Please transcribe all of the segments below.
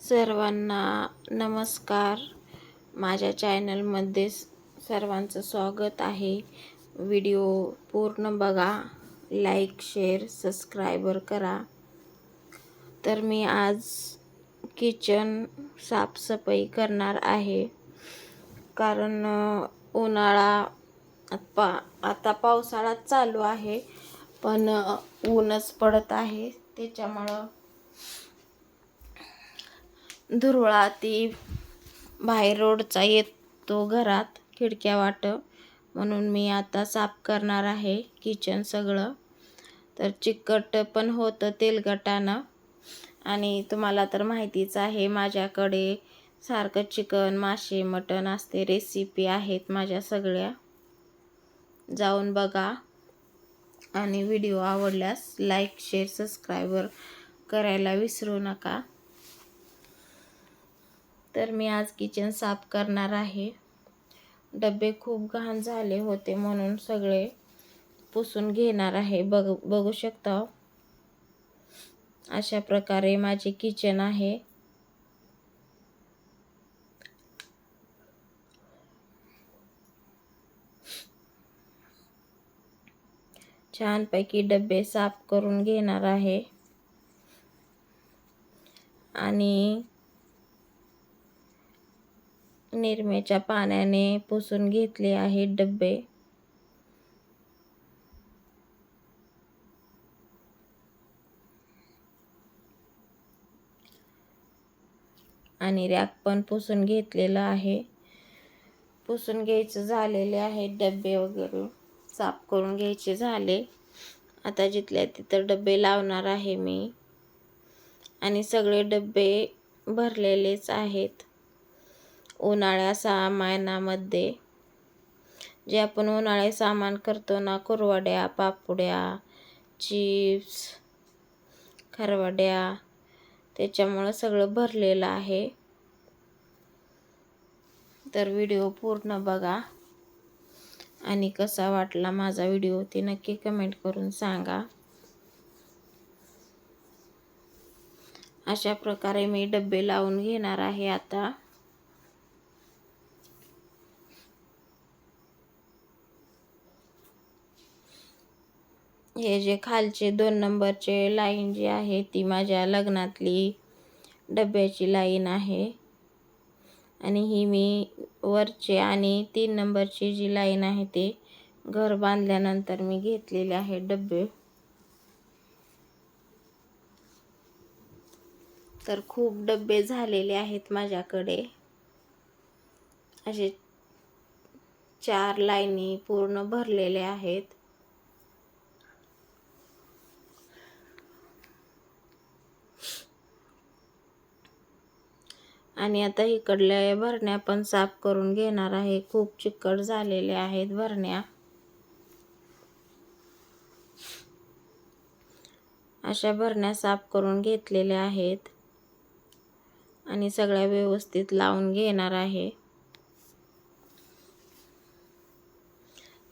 सर्वांना नमस्कार. माझ्या चॅनलमध्ये सर्वांचं स्वागत आहे. व्हिडिओ पूर्ण बघा, लाईक शेअर सबस्क्राईबर करा. तर मी आज किचन साफसफाई करणार आहे, कारण उन्हाळा आता पावसाळा चालू आहे, पण ऊनच पडत आहे. त्याच्यामुळं धुरळा ती बाहेर रोडचा येतो घरात खिडक्या वाट, म्हणून मी आता साफ करणार आहे किचन सगळं. तर चिकट पण होतं तेलकटानं, आणि तुम्हाला तर माहितीच आहे माझ्याकडे सारखं चिकन, मासे, मटण असते. रेसिपी आहेत माझ्या सगळ्या, जाऊन बघा. आणि व्हिडिओ आवडल्यास लाईक शेअर सबस्क्राईबर करायला विसरू नका. तर मी आज किचन साफ करणार आहे. डबे खूप घाण झाले होते, म्हणून सगळे पुसून घेणार आहे. बघू शकता, अशा प्रकारे माझे किचन आहे. छानपैकी डबे साफ करून घेणार आहे आणि निरम्याच्या पाण्याने पुसून घेतले आहे डबे. आणि रॅक पण पुसून घेतलेलं आहे. पुसून घ्यायचं झालेले आहे. डबे वगैरे साफ करून घ्यायचे झाले. आता जिथल्या तिथं डबे लावणार आहे मी, आणि सगळे डबे भरलेलेच आहेत. उन्हाळ्या सामानामध्ये जे आपण उन्हाळ्यात सामान करतो ना, कुरवड्या, पापड्या, चिप्स, खरवड्या, त्याच्यामुळं सगळं भरलेलं आहे. तर व्हिडिओ पूर्ण बघा, आणि कसा वाटला माझा व्हिडिओ ते नक्की कमेंट करून सांगा. अशा प्रकारे मी डबे लावून घेणार आहे आता. हे जे खालचे 2 नंबरचे लाईन जी आहे ती माझ्या लग्नातली डब्याची लाईन आहे, आणि ही मी वरचे आणि 3 नंबरची जी लाईन आहे ते घर बांधल्यानंतर मी घेतलेले आहे डबे. तर खूप डबे झालेले आहेत माझ्याकडे. असे 4 लाईनी पूर्ण भरलेले आहेत. आणि आता इकडल्या भरण्या पण साफ करून घेणार आहे. खूप चिकट झालेले आहेत भरण्या. अशा भरण्या साफ करून घेतलेल्या आहेत, आणि सगळ्या व्यवस्थित लावून घेणार आहे.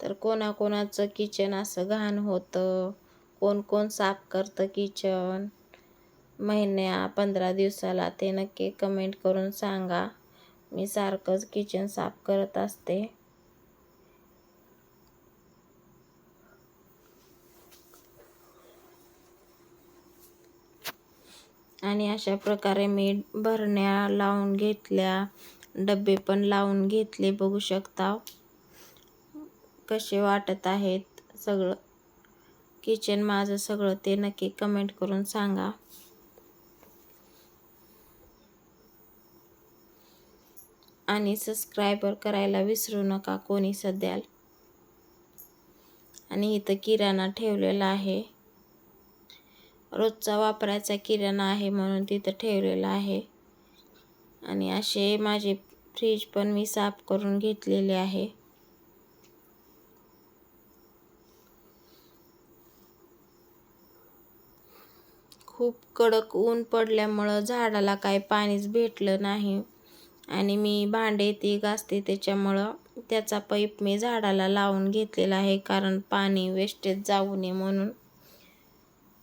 तर कोणाकोणाचं किचन असं घाण होतं, कोण कोण साफ करतं किचन महिन्या 15 दिवसाला, ते नक्की कमेंट करून सांगा. मी सारखंच किचन साफ करत असते. आणि अशा प्रकारे मी भरण्या लावून घेतल्या, डबे पण लावून घेतले. बघू शकता कसे वाटत आहेत सगळं किचन माझं सगळं, ते नक्की कमेंट करून सांगा. आणि सबस्क्राईबर करायला विसरू नका कोणी सध्या. आणि इथं किराणा ठेवलेला आहे, रोजचा वापरायचा किराणा आहे म्हणून तिथं ठेवलेला आहे. आणि असे माझे फ्रीज पण मी साफ करून घेतलेले आहे. खूप कडक ऊन पडल्यामुळं झाडाला काही पाणीच भेटलं नाही, आणि मी भांडे ती घासते त्याच्यामुळं त्याचा पाईप मी झाडाला लावून घेतलेला आहे, कारण पाणी वेस्टेज जाऊ नये म्हणून.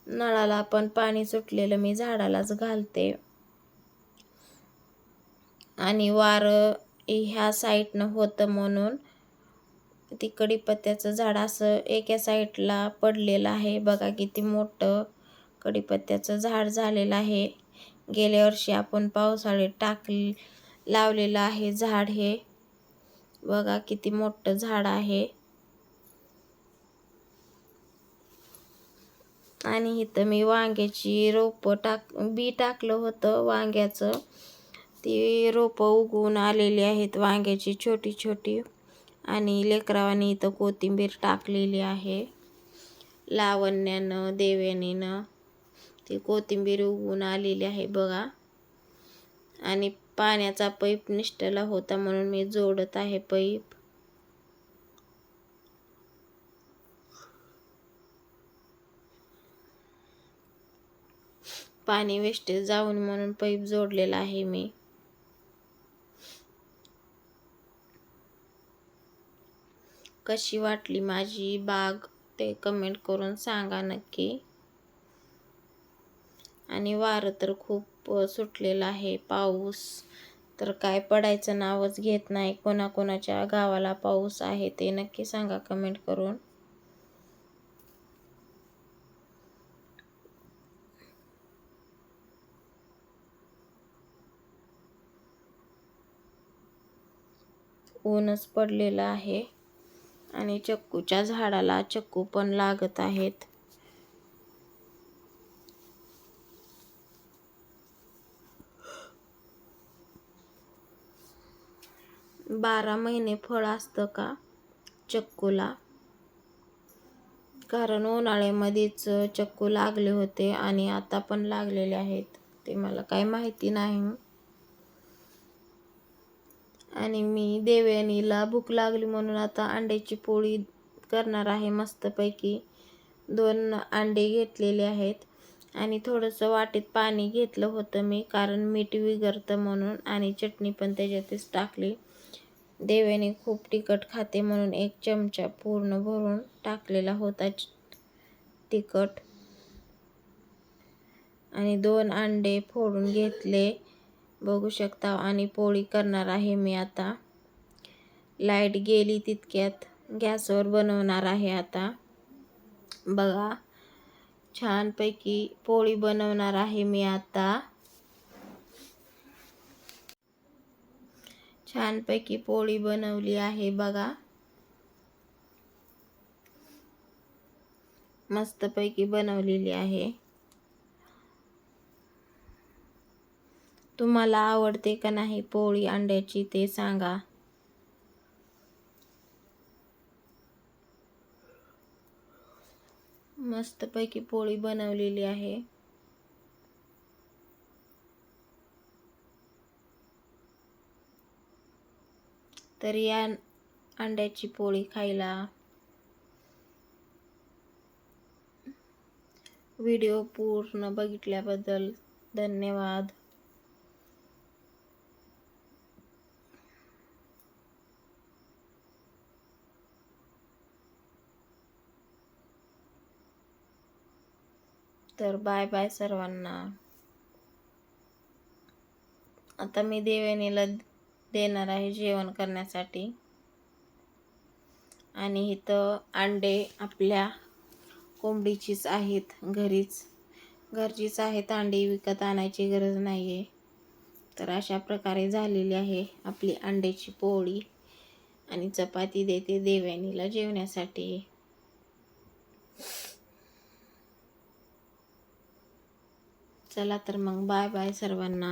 नळाला पण पाणी सुटलेलं मी झाडालाच घालते. आणि वारं ह्या साईडनं होतं म्हणून ती कढीपत्त्याचं झाड असं एका साईडला पडलेलं आहे. बघा किती मोठं कढीपत्त्याचं झाड झालेलं आहे. गेल्या वर्षी आपण पावसाळ्यात लावलेलं आहे झाड हे. बघा किती मोठं झाड आहे. आणि इथं मी वांग्याची रोपं बी टाकलं होतं वांग्याचं. ती रोपं उगवून आलेली आहेत वांग्याची छोटी छोटी. आणि लेकरावानी इथं कोथिंबीर टाकलेली आहे. लावण्यानं देव्यानीनं ती कोथिंबीर उगवून आलेली आहे बघा. आणि पाण्याचा पाईप निष्ठला होता म्हणून मी जोडत आहे पाईप. पाणी वेस्टेज जाऊन म्हणून पाईप जोडलेला आहे मी. कशी वाटली माझी बाग ते कमेंट करून सांगा नक्की. आणि वारं तर खूप सुटलेलं आहे. पाऊस तर काय पडायचं नावच घेत नाही. कोणाकोणाच्या गावाला पाऊस आहे ते नक्की सांगा कमेंट करून. ऊनच पडलेलं आहे. आणि चक्कूच्या झाडाला चक्कू पण लागत आहेत. बारा महिने फळ असतं का चक्कूला? कारण उन्हाळ्यामध्येच चक्कू लागले होते आणि आता पण लागलेले आहेत. ते मला काही माहिती नाही. आणि मी देवयानीला भूक लागली म्हणून आता अंड्याची पोळी करणार आहे मस्तपैकी. 2 अंडे घेतलेले आहेत आणि थोडंसं वाटीत पाणी घेतलं होतं मी, कारण मीठ विरघळतं म्हणून. आणि चटणी पण त्याच्यातच टाकली. देवयानी खूप तिखट खाते म्हणून 1 चमचा पूर्ण भरून टाकलेला होता तिखट. आणि 2 अंडे फोडून घेतले बघू शकता. आणि पोळी करणार आहे मी आता. लाईट गेली तितक्यात गॅसवर बनवणार आहे आता. बघा छानपैकी पोळी बनवणार आहे मी आता. छानपैकी पोळी बनवली आहे बघा. मस्तपैकी बनवलेली आहे. तुम्हाला आवडते का नाही पोळी अंड्याची ते सांगा. मस्तपैकी पोळी बनवलेली आहे. तर या अंड्याची पोळी खायला. व्हिडिओ पूर्ण बघितल्याबद्दल धन्यवाद. तर बाय बाय सर्वांना. आता मी देवयानीला देणार आहे जेवण करण्यासाठी. आणि इथं अंडे आपल्या कोंबडीचीच आहेत, घरचीच आहेत अंडी, विकत आणायची गरज नाही आहे. तर अशा प्रकारे झालेली आहे आपली अंड्याची पोळी. आणि चपाती देते देवयानीला जेवण्यासाठी. चला तर मग बाय बाय सर्वांना.